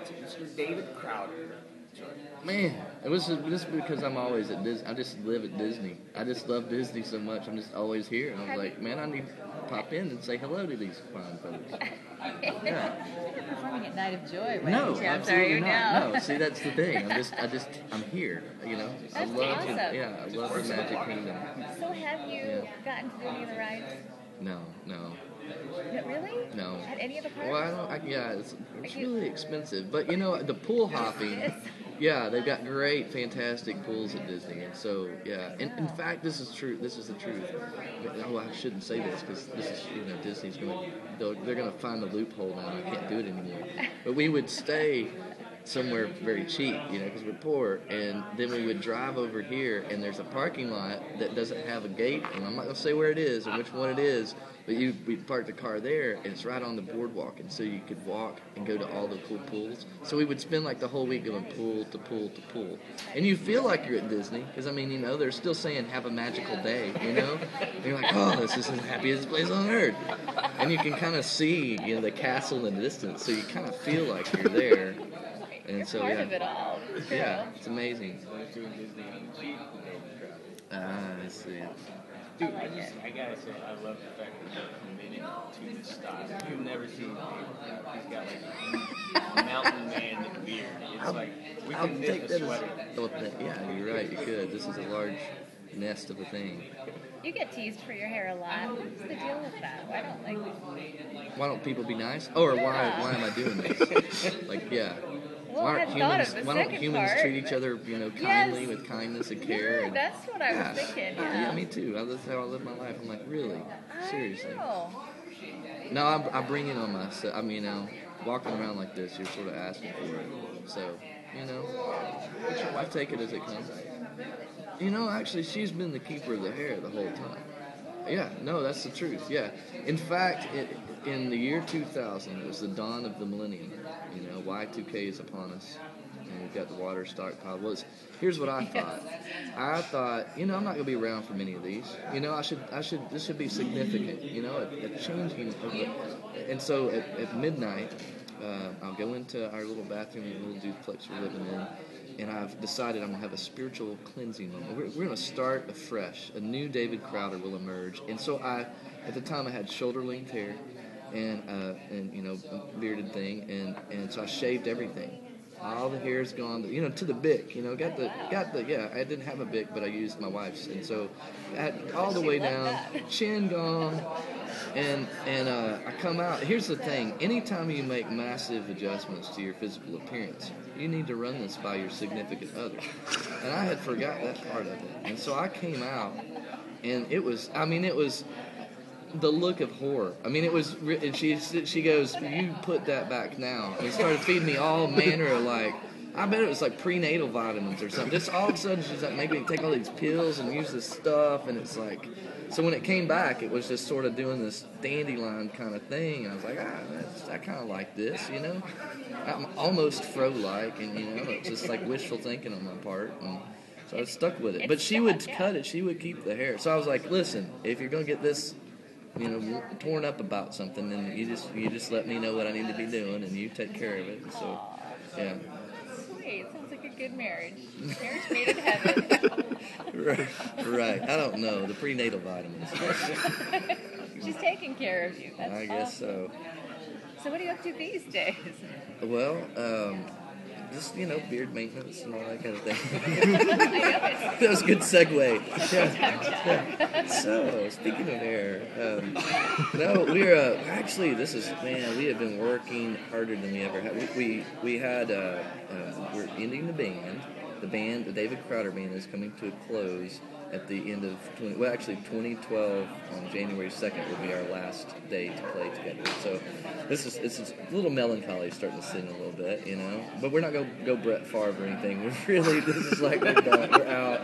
Mr. David Crowder. Man, it was just because I'm always at Disney. I just live at Disney. I just love Disney so much. I'm just always here. And I was like, man, I need to pop in and say hello to these fine folks. Yeah. You're performing at Night of Joy, right? No, I'm sorry, absolutely you're not. No, see, that's the thing. I'm here. You know, I That's love awesome. I love the Magic Kingdom. So have you gotten to do any of the rides? No. No, really? No. At any of the parks? Well, it's really expensive. But, you know, the pool hopping, yeah, they've got great, fantastic pools at Disney. And so, yeah. And in fact, this is true. This is the truth. Oh, I shouldn't say this because this is, you know, Disney's they're going to find the loophole now. I can't do it anymore. But we would stay somewhere very cheap, you know, because we're poor, and then we would drive over here, and there's a parking lot that doesn't have a gate, and I'm not going to say where it is or which one it is, but we parked the car there, and it's right on the boardwalk, and so you could walk and go to all the cool pools. So we would spend like the whole week going pool to pool to pool, and you feel like you're at Disney, because I mean, you know, they're still saying have a magical day, you know, and you're like, oh, this is the happiest place on earth, and you can kind of see, you know, the castle in the distance, so you kind of feel like you're there. And You're so, part yeah. of it all. Yeah, it's amazing. I see. Dude, I gotta say, I love the fact that you're committed to the style. You've never seen David. He's got like a mountain man beard. It's like, we I'll can take knit that a as, sweater. yeah, you're right, you could. This is a large nest of a thing. You get teased for your hair a lot. What's the deal with that? Why don't people be nice? Oh, or why am I doing this? Like, yeah. Well, Why I don't had thought humans, of the why don't second humans part. treat each other, you know, kindly, with kindness and care? Yeah, and, that's what I was thinking. Yeah, me too. That's how I live my life. I'm like, really? Seriously? I know. No, I bring it on myself. I mean, you know, walking around like this, you're sort of asking for it. So, you know, I take it as it comes. You know, actually, she's been the keeper of the hair the whole time. Yeah, no, that's the truth. Yeah. In fact, in the year 2000, it was the dawn of the millennium. You know, Y2K is upon us, and we've got the water stockpile. Well, here's what I thought. I thought, you know, I'm not going to be around for many of these. You know, this should be significant. You know, a changing of the, and so at midnight, I'll go into our little bathroom, the little duplex we're living in, and I've decided I'm going to have a spiritual cleansing moment. We're going to start afresh. A new David Crowder will emerge. And so at the time, I had shoulder-length hair and you know, a bearded thing, and so I shaved everything. All the hair's gone, you know, to the bick, you know, got the, yeah, I didn't have a bick, but I used my wife's, and so all the way down, chin gone, and I come out. Here's the thing, anytime you make massive adjustments to your physical appearance, you need to run this by your significant other, and I had forgot that part of it, and so I came out, and it was the look of horror. I mean, it was, and she goes, you put that back now. And started feeding me all manner of I bet it was like prenatal vitamins or something. Just all of a sudden she's like, maybe take all these pills and use this stuff. And it's like, so when it came back, it was just sort of doing this dandelion kind of thing. And I was like, I kind of like this, you know. I'm almost fro-like, and you know, it's just like wishful thinking on my part. And so I stuck with it. But she would cut it. She would keep the hair. So I was like, listen, if you're going to get this, you know, torn up about something, then you just let me know what I need to be doing, and you take care of it. And so, yeah. Sweet. Sounds like a good marriage. Marriage made in heaven. Right. I don't know. The prenatal vitamins. She's taking care of you. That's I guess awesome. so. So what are you up to these days? Well, just, you know, beard maintenance and all that kind of thing. I That was a good segue. Yeah. So, speaking of hair, no, we're actually, we have been working harder than we ever had. We had, we're ending the band. The David Crowder Band is coming to a close at the end of 2012 on January 2nd will be our last day to play together. So it's a little melancholy starting to sing a little bit, you know. But we're not going to go Brett Favre or anything. This is like we're done. We're out.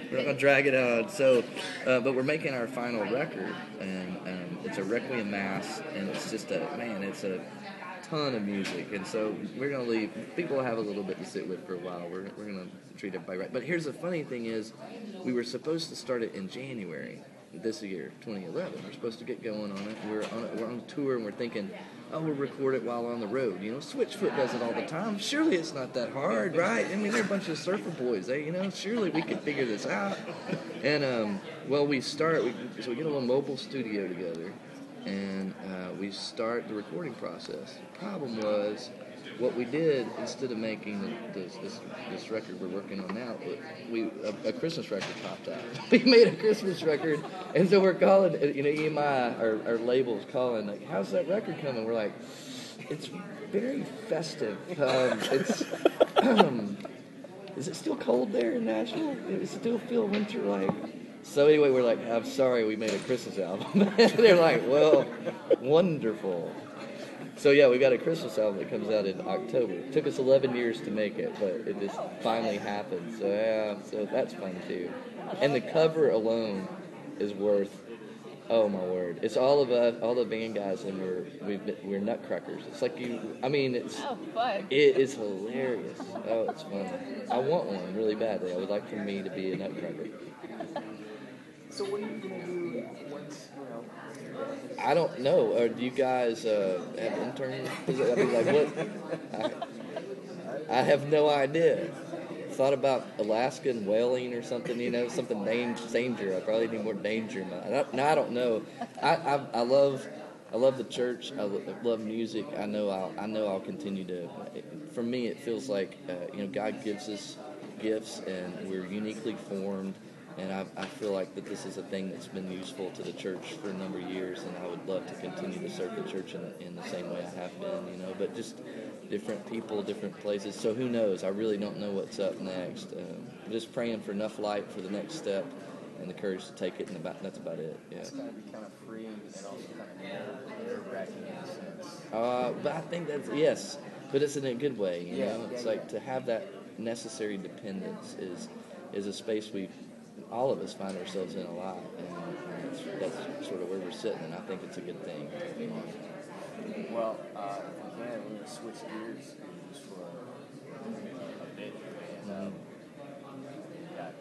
We're not going to drag it out. So, but we're making our final record, and it's a Requiem Mass, and it's just it's a ton of music, and so we're going to leave. People will have a little bit to sit with for a while. We're going to treat everybody right. But here's the funny thing is, we were supposed to start it in January this year, 2011. We're supposed to get going on it. We're on tour, and we're thinking, oh, we'll record it while on the road. Switchfoot does it all the time. Surely it's not that hard, right? I mean, they're a bunch of surfer boys. Surely we could figure this out. And, well, we get a little mobile studio together, and we start the recording process. The problem was, what we did, instead of making this record we're working on now, a Christmas record popped out. We made a Christmas record, and so we're calling, EMI, our label's calling, like, how's that record coming? We're like, it's very festive. Is it still cold there in Nashville? Does it still feel winter-like? So anyway, we're like, I'm sorry, we made a Christmas album. They're like, well, wonderful. So yeah, we got a Christmas album that comes out in October. It took us 11 years to make it, but it just finally happened. So yeah, so that's fun too. And the cover alone is worth, oh my word. It's all of us, all the band guys, and we're nutcrackers. It's like it's fun. It is hilarious. Oh, it's fun. I want one really badly. I would like for me to be a nutcracker. So what are you going to do once, I don't know. Or do you guys have interns? What? I have no idea. Thought about Alaskan whaling or something, something danger. I probably need more danger. I don't know. I love the church. I love music. I know I'll continue to. For me, it feels like God gives us gifts, and we're uniquely formed. And I feel like that this is a thing that's been useful to the church for a number of years, and I would love to continue to serve the church in the same way I have been, but just different people, different places. So who knows? I really don't know what's up next. Just praying for enough light for the next step and the courage to take it, and that's about it. Yeah. It's got to be kind of free and also kind of nerve-wracking in a sense. But I think that's, yes, but it's in a good way, It's like to have that necessary dependence is a space all of us find ourselves in a lot, and that's sort of where we're sitting, and I think it's a good thing. Well, if we can, we're going to switch gears just for a bit, and we got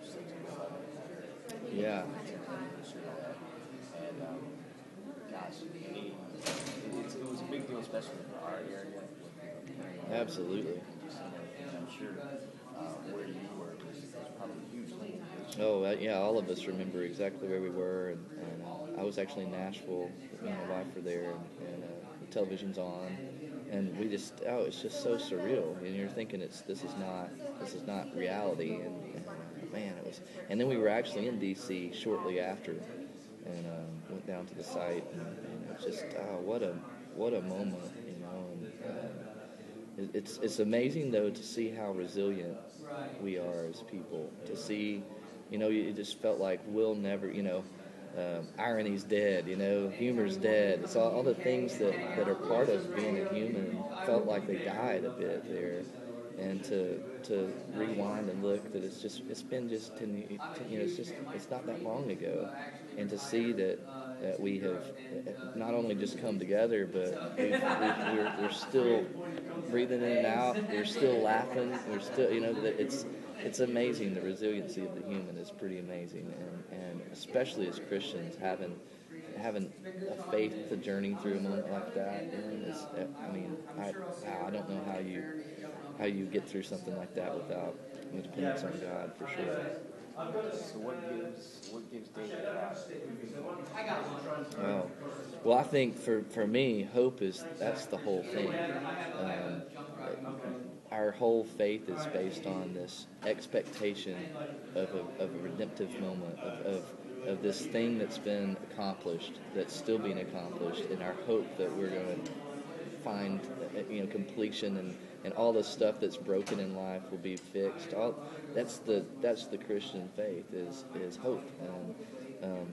6 or 7. Yeah. And gosh, it was a big deal, especially for our area. Absolutely. I'm sure where you were was probably huge. Oh, yeah, all of us remember exactly where we were, and I was actually in Nashville, me and my wife were there, and the television's on, and we just, it's just so surreal, and you're thinking this is not reality, and man, it was, and then we were actually in D.C. shortly after, and went down to the site, and it was just, what a moment, and it's amazing, though, to see how resilient we are as people, to see, it just felt like we'll never, irony's dead, humor's dead. It's all the things that are part of being a human felt like they died a bit there. And to rewind and look that it's been just 10, it's not that long ago. And to see that we have not only just come together, but we're still breathing in and out, we're still laughing, we're still, that it's amazing. The resiliency of the human is pretty amazing, and especially as Christians, having a faith to journey through a moment like that, I don't know how you get through something like that without dependence on God, for sure. So what gives David life? Oh, well, I think for me, hope that's the whole thing. Our whole faith is based on this expectation of a redemptive moment, of this thing that's been accomplished, that's still being accomplished, and our hope that we're going to find completion, and all the stuff that's broken in life will be fixed. That's the Christian faith is hope.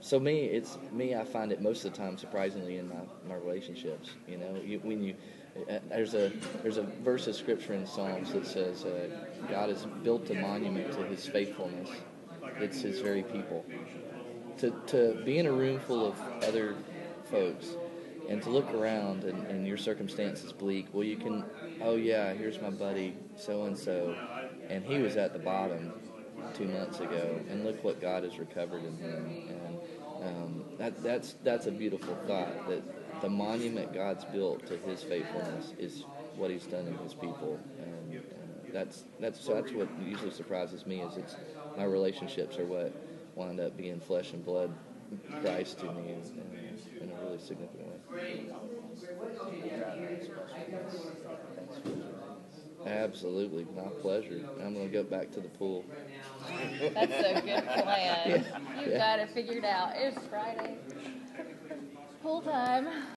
So I find it most of the time, surprisingly, in my relationships. There's a verse of scripture in Psalms that says God has built a monument to His faithfulness. It's His very people. To be in a room full of other folks and to look around and your circumstance is bleak, well, you can, oh yeah, here's my buddy so-and-so, and he was at the bottom 2 months ago, and look what God has recovered in him. And that's a beautiful thought, the monument God's built to His faithfulness is what He's done in His people, and that's what usually surprises me. Is it's my relationships are what wind up being flesh and blood Christ to me in a really significant way. Absolutely, my pleasure. I'm going to go back to the pool. That's a good plan. You've got it figured out. It's Friday. Pool time.